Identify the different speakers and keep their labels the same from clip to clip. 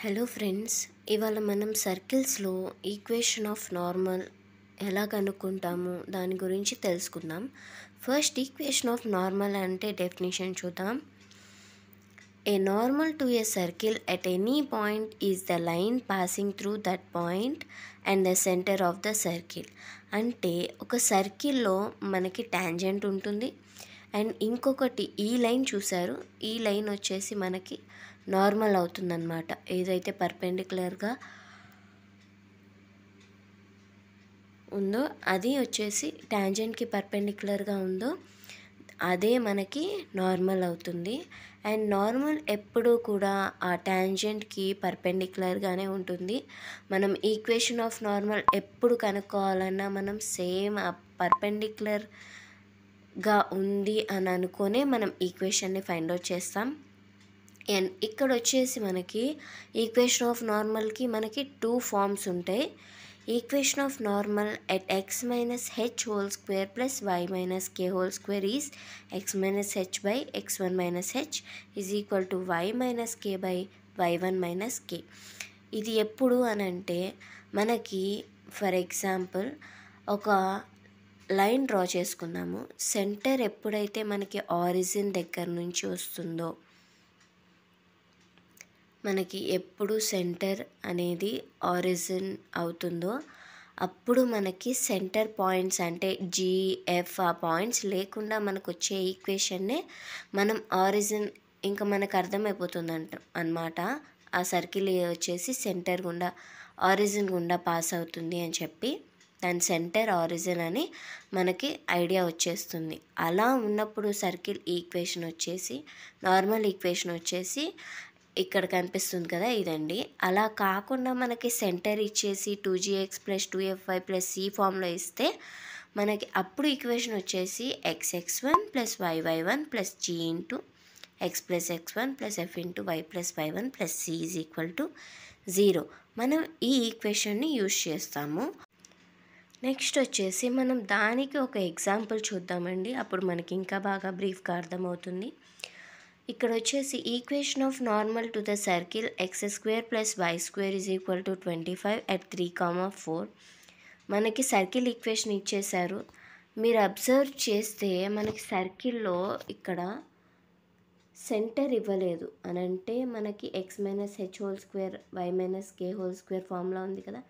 Speaker 1: Hello friends, ఇవాళ మనం సర్కిల్స్లో equation of normal ఎలా కనుక్కుంటాము దాని గురించి తెలుసుకుందాం. ఫస్ట్ ఈక్వేషన్ ఆఫ్ నార్మల్ అంటే డెఫినేషన్ చూద్దాం. A normal to a circle at any point is the line passing through that point and the centre of the circle. అంటే ఒక సర్కిల్లో మనకి టాంజెంట్ ఉంటుంది అండ్ ఇంకొకటి ఈ లైన్ చూసారు, ఈ లైన్ వచ్చేసి మనకి నార్మల్ అవుతుందన్నమాట. ఏదైతే పర్పెండిక్యులర్గా ఉందో అది వచ్చేసి టాంజెంట్కి పర్పెండిక్యులర్గా ఉందో అదే మనకి నార్మల్ అవుతుంది. అండ్ నార్మల్ ఎప్పుడూ కూడా ఆ టాంజెంట్కి పర్పెండిక్యులర్గానే ఉంటుంది. మనం ఈక్వేషన్ ఆఫ్ నార్మల్ ఎప్పుడు కనుక్కోవాలన్నా మనం సేమ్ ఆ పర్పెండిక్యులర్గా ఉంది అని అనుకునే మనం ఈక్వేషన్ని ఫైండ్ అవుట్ చేస్తాం. అండ్ ఇక్కడ వచ్చేసి మనకి ఈక్వేషన్ ఆఫ్ నార్మల్కి మనకి 2 ఫార్మ్స్ ఉంటాయి. Equation of normal at x minus H whole square plus y minus K whole square is x minus H by x1 minus H is equal to y minus K by y1 minus K. ఇది ఎప్పుడు అని అంటే మనకి for example ఒక line draw చేసుకుందాము. Centre ఎప్పుడైతే మనకి origin దగ్గర నుంచి వస్తుందో, మనకి ఎప్పుడు సెంటర్ అనేది ఆరిజిన్ అవుతుందో అప్పుడు మనకి సెంటర్ పాయింట్స్ అంటే జిఎఫ్ ఆ పాయింట్స్ లేకుండా మనకు వచ్చే ఈక్వేషన్నే మనం ఆరిజిన్ ఇంకా మనకు అర్థమైపోతుంది అన్నమాట. ఆ సర్కిల్ వచ్చేసి సెంటర్ గుండా ఆరిజిన్ గుండా పాస్ అవుతుంది అని చెప్పి దాని సెంటర్ ఆరిజిన్ అని మనకి ఐడియా వచ్చేస్తుంది. అలా ఉన్నప్పుడు సర్కిల్ ఈక్వేషన్ వచ్చేసి నార్మల్ ఈక్వేషన్ వచ్చేసి ఇక్కడ కనిపిస్తుంది కదా, ఇదండి. అలా కాకుండా మనకి సెంటర్ ఇచ్చేసి 2gx plus 2fy plus C ఫామ్లో ఇస్తే మనకి అప్పుడు ఈక్వేషన్ వచ్చేసి xx1 plus yy1 plus g into x plus x1 plus f into y plus y1 plus C is equal to 0. మనం ఈ ఈక్వేషన్ని యూజ్ చేస్తాము. నెక్స్ట్ వచ్చేసి మనం దానికి ఒక ఎగ్జాంపుల్ చూద్దామండి. అప్పుడు మనకి ఇంకా బాగా బ్రీఫ్గా అర్థమవుతుంది. ఇక్కడ వచ్చేసి equation of normal to the circle x square plus y square is equal to 25 at 3,4. మనకి సర్కిల్ ఈక్వేషన్ ఇచ్చేశారు. మీరు అబ్జర్వ్ చేస్తే మనకి సర్కిల్లో ఇక్కడ సెంటర్ ఇవ్వలేదు అని అంటే మనకి X minus H whole square Y minus K whole square formula ఉంది కదా,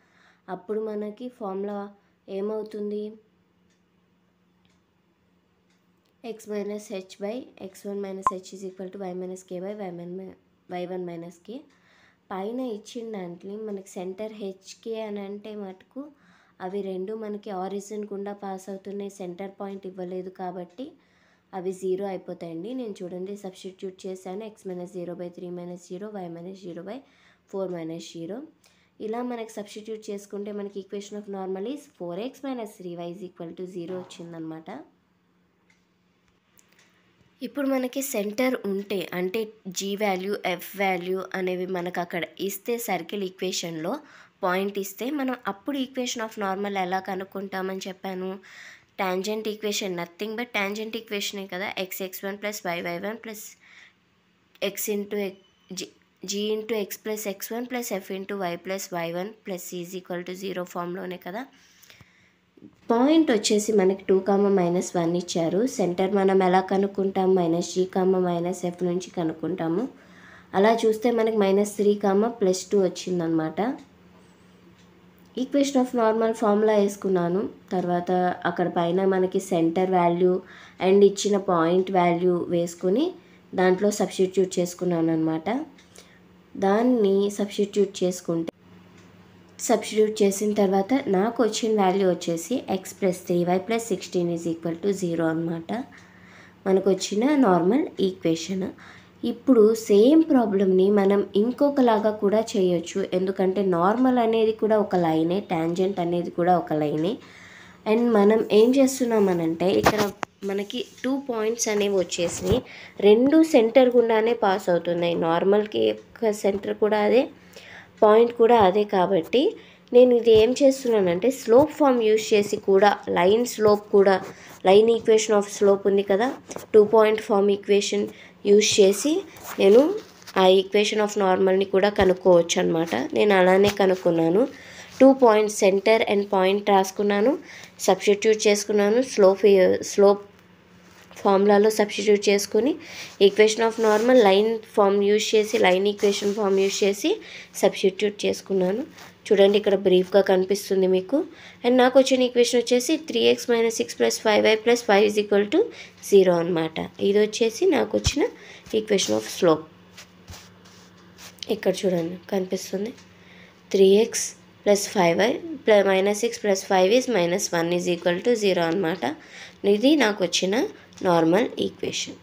Speaker 1: అప్పుడు మనకి ఫార్ములా ఏమవుతుంది? x minus H by x1 minus H is equal to y minus K by y1 minus K. పైన ఇచ్చిన దాంట్లో మనకి సెంటర్ హెచ్కే అని అంటే మటుకు అవి రెండు మనకి ఆరిజిన్ గుండా పాస్ అవుతున్నాయి. సెంటర్ పాయింట్ ఇవ్వలేదు కాబట్టి అవి 0 అయిపోతాయండి. నేను చూడండి సబ్స్టిట్యూట్ చేశాను. x minus 0 by 3 minus 0 y minus 0 by 4 minus 0. ఇలా మనకి సబ్స్టిట్యూట్ చేసుకుంటే మనకి equation of normal is 4x minus 3y is equal to 0 వచ్చిందనమాట. ఇప్పుడు మనకి సెంటర్ ఉంటే అంటే జీ వాల్యూ ఎఫ్ వాల్యూ అనేవి మనకు అక్కడ ఇస్తే సర్కిల్ ఈక్వేషన్లో పాయింట్ ఇస్తే మనం అప్పుడు ఈక్వేషన్ ఆఫ్ నార్మల్ ఎలా కనుక్కుంటామని చెప్పాను. Tangent equation nothing but tangent ఈక్వేషనే కదా, xx1 plus y1 plus x into G into X plus x1 plus F into Y plus y1 plus C is equal to 0 ఫామ్లోనే కదా. పాయింట్ వచ్చేసి మనకి 2,-1 ఇచ్చారు. సెంటర్ మనం ఎలా కనుక్కుంటాం? -g, -f నుంచి కనుక్కుంటాము. అలా చూస్తే మనకి -3, +2 వచ్చిందనమాట. ఈక్వేషన్ ఆఫ్ నార్మల్ ఫార్ములా వేసుకున్నాను. తర్వాత అక్కడ పైన మనకి సెంటర్ వాల్యూ అండ్ ఇచ్చిన పాయింట్ వాల్యూ వేసుకుని దాంట్లో సబ్స్టిట్యూట్ చేసుకున్నాను అనమాట. దాన్ని సబ్స్టిట్యూట్ చేసిన తర్వాత నాకు వచ్చిన వాల్యూ వచ్చేసి x plus 3y plus 16 is equal to 0 అనమాట. మనకు వచ్చిన నార్మల్ ఈక్వేషన్. ఇప్పుడు సేమ్ ప్రాబ్లమ్ని మనం ఇంకొకలాగా కూడా చేయొచ్చు. ఎందుకంటే నార్మల్ అనేది కూడా ఒక లైనే, టాంజెంట్ అనేది కూడా ఒక లైనే. అండ్ మనం ఏం చేస్తున్నామనంటే ఇక్కడ మనకి 2 పాయింట్స్ అనేవి వచ్చేసి రెండు సెంటర్ గుండానే పాస్ అవుతున్నాయి. నార్మల్కి సెంటర్ కూడా అదే, పాయింట్ కూడా అదే. కాబట్టి నేను ఇది ఏం చేస్తున్నానంటే స్లోప్ ఫామ్ యూజ్ చేసి కూడా లైన్ స్లోప్ కూడా లైన్ ఈక్వేషన్ ఆఫ్ స్లోప్ ఉంది కదా, 2 పాయింట్ ఫామ్ ఈక్వేషన్ యూజ్ చేసి నేను ఆ ఈక్వేషన్ ఆఫ్ నార్మల్ని కూడా కనుక్కోవచ్చు అనమాట. నేను అలానే కనుక్కున్నాను. 2 పాయింట్స్ సెంటర్ అండ్ పాయింట్ రాసుకున్నాను, సబ్స్టిట్యూట్ చేసుకున్నాను. స్లోప్ ఫార్ములాలో సబ్స్టిట్యూట్ చేసుకుని equation of normal line form use చేసి, లైన్ ఈక్వేషన్ ఫామ్ యూజ్ చేసి సబ్స్టిట్యూట్ చేసుకున్నాను. చూడండి ఇక్కడ బ్రీఫ్గా కనిపిస్తుంది మీకు. అండ్ నాకు వచ్చిన ఈక్వేషన్ వచ్చేసి 3x - 6 + 5y + 5 = 0 అనమాట. ఇది వచ్చేసి నాకు వచ్చిన ఈక్వేషన్ ఆఫ్ స్లోప్. ఇక్కడ చూడండి కనిపిస్తుంది. 3x + 5y - 6 + 5 is -1 = 0 అనమాట. ఇది నాకు వచ్చిన నార్మల్ ఈక్వేషన్.